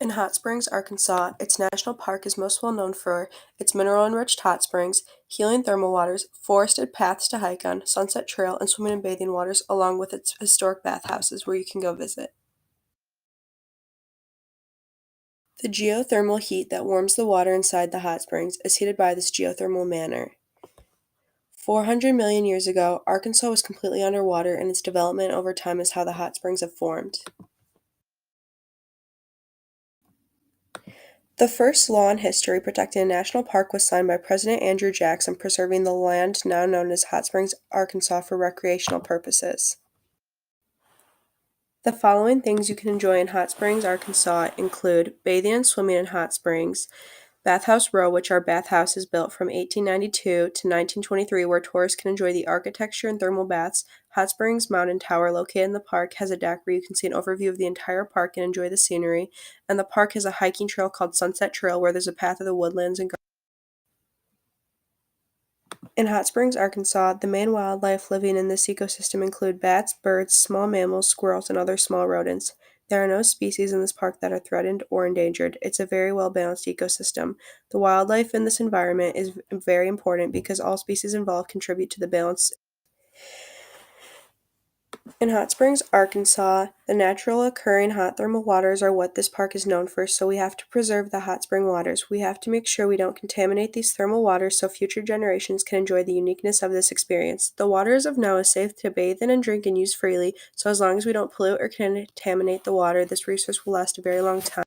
In Hot Springs, Arkansas, its national park is most well known for its mineral-enriched hot springs, healing thermal waters, forested paths to hike on, Sunset Trail, and swimming and bathing waters, along with its historic bathhouses where you can go visit. The geothermal heat that warms the water inside the hot springs is heated by this geothermal manner. 400 million years ago, Arkansas was completely underwater, and its development over time is how the hot springs have formed. The first law in history protecting a national park was signed by President Andrew Jackson, preserving the land now known as Hot Springs, Arkansas for recreational purposes. The following things you can enjoy in Hot Springs, Arkansas include bathing and swimming in hot springs, Bathhouse Row, which are bathhouses built from 1892 to 1923, where tourists can enjoy the architecture and thermal baths. Hot Springs Mountain Tower, located in the park, has a deck where you can see an overview of the entire park and enjoy the scenery. And the park has a hiking trail called Sunset Trail, where there's a path of the woodlands and in Hot Springs, Arkansas, the main wildlife living in this ecosystem include bats, birds, small mammals, squirrels, and other small rodents. There are no species in this park that are threatened or endangered. It's a very well balanced ecosystem. The wildlife in this environment is very important because all species involved contribute to the balance. In Hot Springs, Arkansas, the natural occurring hot thermal waters are what this park is known for, so we have to preserve the hot spring waters. We have to make sure we don't contaminate these thermal waters so future generations can enjoy the uniqueness of this experience. The water as of now is safe to bathe in and drink and use freely, so as long as we don't pollute or contaminate the water, this resource will last a very long time.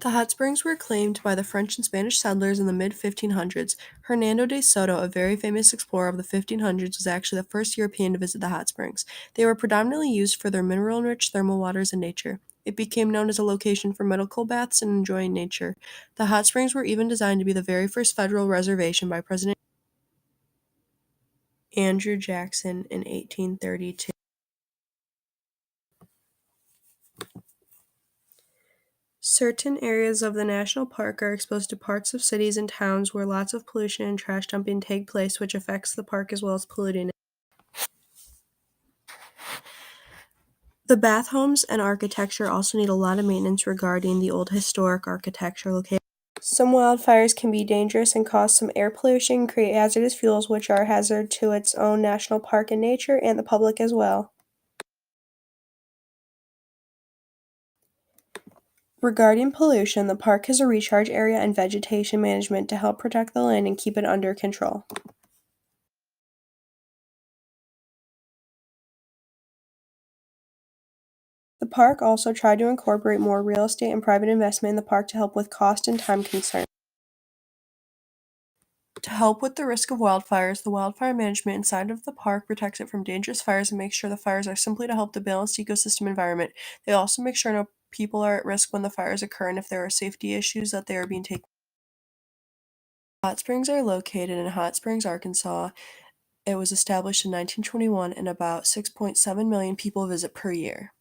The hot springs were claimed by the French and Spanish settlers in the mid-1500s. Hernando de Soto, a very famous explorer of the 1500s, was actually the first European to visit the hot springs. They were predominantly used for their mineral-enriched thermal waters and nature. It became known as a location for medical baths and enjoying nature. The hot springs were even designed to be the very first federal reservation by President Andrew Jackson in 1832. Certain areas of the national park are exposed to parts of cities and towns where lots of pollution and trash dumping take place, which affects the park as well as polluting it. The bath homes and architecture also need a lot of maintenance regarding the old historic architecture located. Some wildfires can be dangerous and cause some air pollution and create hazardous fuels, which are a hazard to its own national park and nature and the public as well. Regarding pollution, the park has a recharge area and vegetation management to help protect the land and keep it under control. The park also tried to incorporate more real estate and private investment in the park to help with cost and time concerns. To help with the risk of wildfires, the wildfire management inside of the park protects it from dangerous fires and makes sure the fires are simply to help the balanced ecosystem environment. They also make sure no people are at risk when the fires occur and if there are safety issues that they are being taken. Hot Springs are located in Hot Springs, Arkansas. It was established in 1921 and about 6.7 million people visit per year.